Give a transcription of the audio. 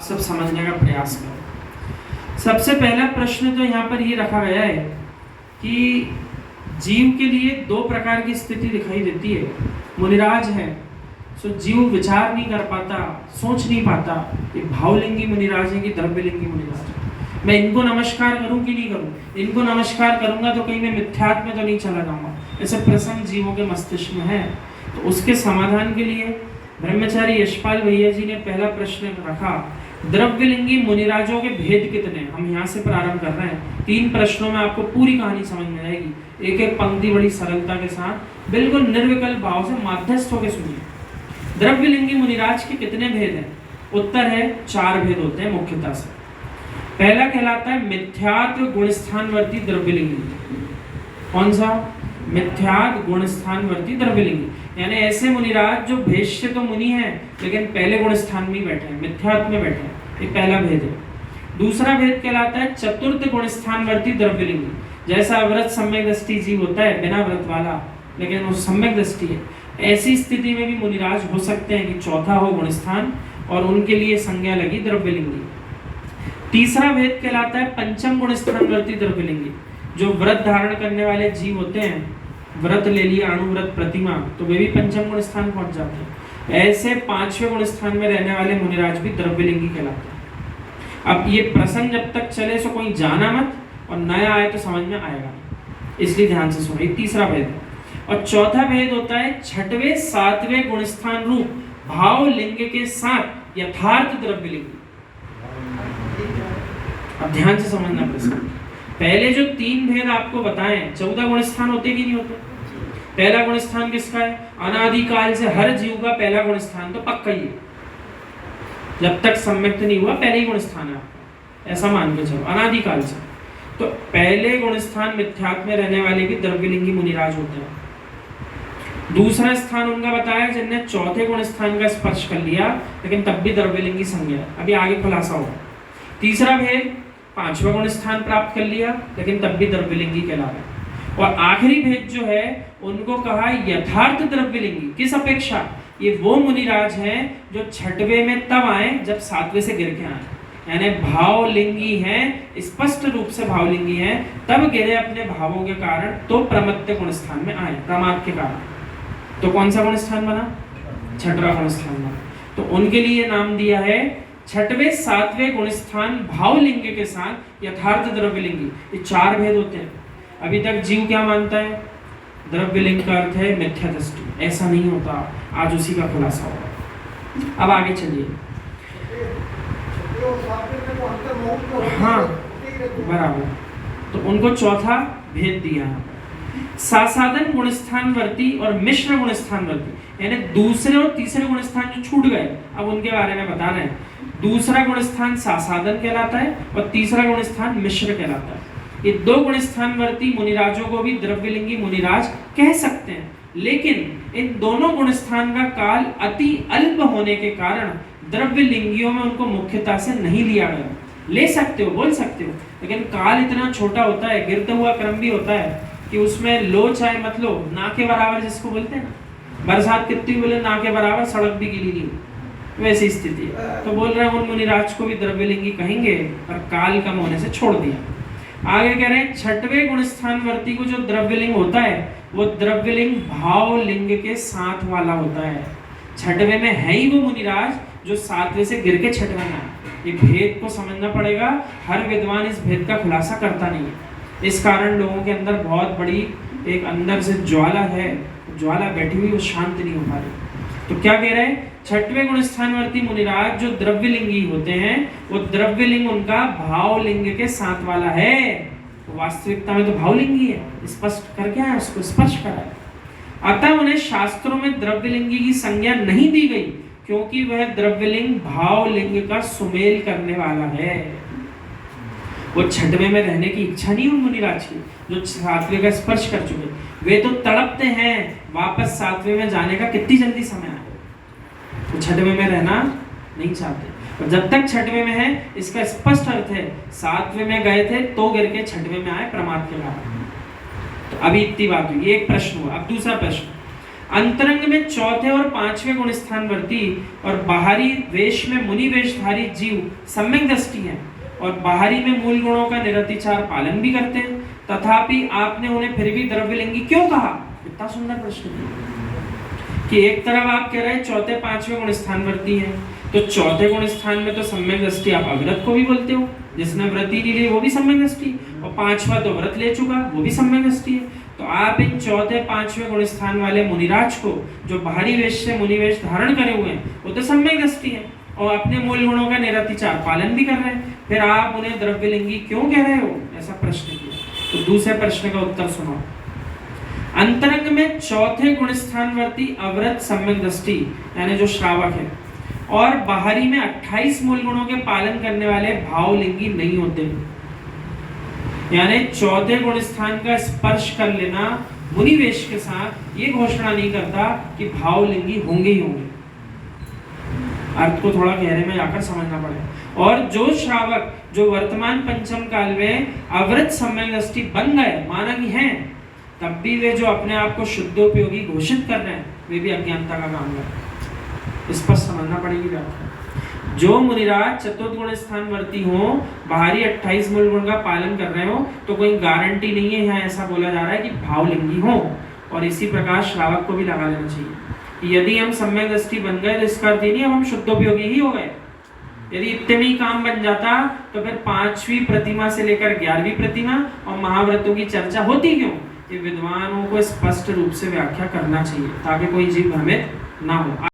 सब समझने का प्रयास करें। सबसे पहला प्रश्न तो यहाँ पर ये रखा गया है कि जीव के लिए दो प्रकार की स्थिति दिखाई देती है। मुनिराज है सो जीव विचार नहीं कर पाता, सोच नहीं पाता ये भावलिंगी मुनिराज है कि द्रव्यलिंगी मुनिराज है। मैं इनको नमस्कार करूं कि नहीं करूं, इनको नमस्कार करूंगा तो कहीं मैं मिथ्यात्व में तो नहीं चला जाऊंगा, ऐसे प्रसन्न जीवों के मस्तिष्क में है। तो उसके समाधान के लिए ब्रह्मचारी यशपाल भैया जी ने पहला प्रश्न रखा, द्रव्यलिंगी मुनिराजों के भेद कितने। हम यहाँ से प्रारंभ कर रहे हैं। 3 प्रश्नों में आपको पूरी कहानी समझ में आएगी। एक एक पंक्ति बड़ी सरलता के साथ बिल्कुल निर्विकल्प भाव से माध्यस्थ होकर सुनिए। द्रव्यलिंगी मुनिराज के कितने भेद हैं? उत्तर है 4 भेद होते हैं मुख्यतः से। पहला कहलाता है मिथ्यात्व गुणस्थानवर्ती द्रव्यलिंगी। कौन सा? मिथ्यात्व गुणस्थानवर्ती द्रव्यलिंगी, यानी ऐसे मुनिराज जो भेष्य तो मुनि है लेकिन पहले गुणस्थान में बैठे हैं, मिथ्यात्व में बैठे हैं। ये पहला भेद है। दूसरा भेद कहलाता है चतुर्थ गुणस्थानवर्ती द्रव्यलिंगी। जैसा व्रत सम्यक दृष्टि जीव होता है बिना व्रत वाला, लेकिन वो सम्यक दृष्टि है, ऐसी स्थिति में भी मुनिराज हो सकते हैं कि चौथा हो गुणस्थान और उनके लिए संज्ञा लगी द्रव्यलिंगी। तीसरा भेद कहलाता है पंचम गुणस्थानवर्ती द्रव्यलिंगी। जो व्रत धारण करने वाले जीव होते हैं, व्रत ले लिया अणुव्रत प्रतिमा, तो वे भी पंचम गुण स्थान पहुंच जाते हैं। ऐसे 5वें गुण स्थान में रहने वाले मुनिराज भी द्रव्यलिंगी कहलाते हैं। अब ये प्रसंग जब तक चले सो कोई जाना मत, और नया आए तो समझ में आएगा, इसलिए ध्यान से सुनो। ये तीसरा भेद है। और चौथा भेद होता है 6वें 7वें गुण स्थान रूप भाव लिंग के साथ यथार्थ द्रव्यलिंगी। अब ध्यान से समझना प्रसंग। पहले जो 3 भेद आपको बताएं, 14 गुण स्थान होते कि नहीं होते? पहला गुण स्थान किसका है? अनादिकाल से हर जीव का पहला गुण स्थान तो पक्का ही है, जब तक सम्यक्त नहीं हुआ पहले ही गुण स्थान है आपका, ऐसा मान के चलो अनादिकाल से। तो पहले गुण स्थान मिथ्यात्व में रहने वाले भी द्रव्यलिंगी मुनिराज होते हैं। दूसरा स्थान उनका बताया जिनने चौथे गुण स्थान का स्पर्श कर लिया लेकिन तब भी द्रव्यलिंगी संज्ञा है, अभी आगे खुलासा होगा। तीसरा भेद 5वां गुण स्थान प्राप्त कर लिया लेकिन तब भी द्रव्यलिंगी कहला रहे। और आखिरी भेद जो है उनको कहा यथार्थ द्रव्यलिंगी। किस अपेक्षा? ये वो मुनिराज हैं जो 6वें में तब आए जब 7वें से गिर के आए, यानी भावलिंगी हैं, स्पष्ट रूप से भावलिंगी हैं, तब गिरे अपने भावों के कारण तो प्रमत्त गुण स्थान में आए, प्रमाद के कारण। तो कौन सा गुण स्थान बना? 6वां गुण स्थान बना। तो उनके लिए नाम दिया है 6वें 7वें गुण स्थान भावलिंग के साथ यथार्थ द्रव्यलिंगी। ये 4 भेद होते हैं। अभी तक जीव क्या मानता है? द्रव्यलिंग का अर्थ है मिथ्या दृष्टि। ऐसा नहीं होता, आज उसी का खुलासा होगा। अब आगे चलिए। हाँ बराबर, तो उनको चौथा भेद दिया है। सासाधन गुणस्थानवर्ती और मिश्र गुणस्थानवर्ती, यानी दूसरे और तीसरे गुणस्थान जो छूट गए, अब उनके बारे में बता रहे हैं। दूसरा गुणस्थान सासाधन कहलाता है और तीसरा गुणस्थान मिश्र कहलाता है। ये 2 गुणस्थानवर्ती मुनिराजों को भी द्रव्यलिंगी मुनिराज कह सकते हैं, लेकिन इन दोनों गुणस्थान का काल अति अल्प होने के कारण द्रव्यलिंगियों में उनको मुख्यता से नहीं लिया गया। ले सकते हो, बोल सकते हो, लेकिन काल इतना छोटा होता है, गिरता हुआ क्रम भी होता है कि उसमें लो चाहे मत लो, ना के बराबर जिसको बोलते हैं ना, बरसात कितनी बोले ना के बराबर, सड़क भी गीली नहीं, वैसी स्थिति है। तो बोल रहे हैं उन मुनिराज को भी द्रव्यलिंगी कहेंगे, पर काल कम होने से छोड़ दिया। आगे कह रहे हैं 6वें गुणस्थानवर्ती को जो द्रव्यलिंग होता है वो द्रव्यलिंग भावलिंग के साथ वाला होता है। 6वें में है ही वो मुनिराज जो 7वें से गिर के 6वें में आए। ये भेद को समझना पड़ेगा, हर विद्वान इस भेद का खुलासा करता नहीं है। इस कारण लोगों के अंदर बहुत बड़ी एक अंदर से ज्वाला है, ज्वाला बैठी हुई, वो शांत नहीं हो पा रही। तो क्या कह रहे हैं? 6वें गुणस्थानवर्ती मुनिराज जो द्रव्यलिंगी होते हैं वो द्रव्यलिंग उनका भावलिंग के साथ वाला है। तो वास्तविकता में तो भावलिंगी है, स्पष्ट करके आए, उसको स्पर्श करा है। अतः उन्हें शास्त्रों में द्रव्यलिंगी की संज्ञा नहीं दी गई क्योंकि वह द्रव्यलिंग भावलिंग का सुमेल करने वाला है। वो 6वें में रहने की इच्छा नहीं उन मुनिराज की जो 7वें का स्पर्श कर चुके, वे तो तड़पते हैं वापस 7वें में जाने का, कितनी जल्दी समय आए। तो 6वें में रहना नहीं चाहते, और जब तक 6वें में है इसका स्पष्ट अर्थ है 7वें में गए थे तो गिर के 6वें में आए प्रमाद के कारण। तो अभी इतनी बात हुई, ये एक प्रश्न हुआ। अब दूसरा प्रश्न, अंतरंग में चौथे और पांचवें गुण स्थानवर्ती और बाहरी वेश में मुनि वेशधारी जीव सम्यक दृष्टि है और बाहरी में मूल गुणों का निरतिचार पालन भी करते हैं, तथापि आपने उन्हें फिर भी द्रव्यलिंगी क्यों कहा? इतना सुंदर प्रश्न है कि एक तरफ आप कह रहे हैं चौथे पांचवें गुण स्थानवर्ती है, तो चौथे गुण स्थान में तो सम्यक दृष्टि आप अविरत को भी बोलते हो, जिसने व्रत ही नहीं ली वो भी सम्यक दृष्टि, और पांचवा तो व्रत ले चुका वो भी सम्यक दृष्टि है। तो आप इन चौथे पांचवें गुण स्थान वाले मुनिराज को जो बाहरी वेश से मुनिवेश धारण करे हुए हैं वो तो सम्यक दृष्टि है और अपने मूल गुणों का निरतिचार पालन भी कर रहे हैं, फिर आप उन्हें द्रव्यलिंगी क्यों कह रहे हो? ऐसा प्रश्न किया। तो दूसरे प्रश्न का उत्तर सुनो। अंतरंग में चौथे गुण स्थानवर्ती अवृत सम्यक दृष्टि यानी जो श्रावक है और बाहरी में 28 मूल गुणों के पालन करने वाले भावलिंगी नहीं होते, यानी चौथे गुण स्थान का स्पर्श कर लेना मुनिवेश के साथ ये घोषणा नहीं करता कि भावलिंगी होंगे ही होंगे। अर्थ को थोड़ा गहरे में जाकर समझना पड़ेगा। और जो श्रावक जो वर्तमान पंचम काल में अवृत सम्यक दृष्टि बन गए, माना कि हैं, तब भी वे जो अपने आप को शुद्धोपयोगी घोषित कर रहे हैं वे भी अज्ञानता का काम कर रहे हैं। स्पष्ट समझना पड़ेगी बात। जो मुनिराज चतुर्थ गुण स्थानवर्ती हो, बाहरी 28 मूल गुण का पालन कर रहे हो, तो कोई गारंटी नहीं है यहाँ ऐसा बोला जा रहा है कि भावलिंगी हो। और इसी प्रकार श्रावक को भी लगा लेना चाहिए। यदि हम सम्यक दृष्टि बन गए तो इसका अर्थ नहीं हम शुद्धोपयोगी ही हो गए। यदि इतने में ही काम बन जाता तो फिर 5वीं प्रतिमा से लेकर 11वीं प्रतिमा और महाव्रतों की चर्चा होती क्यों? ये विद्वानों को स्पष्ट रूप से व्याख्या करना चाहिए ताकि कोई जीव भ्रमित ना हो।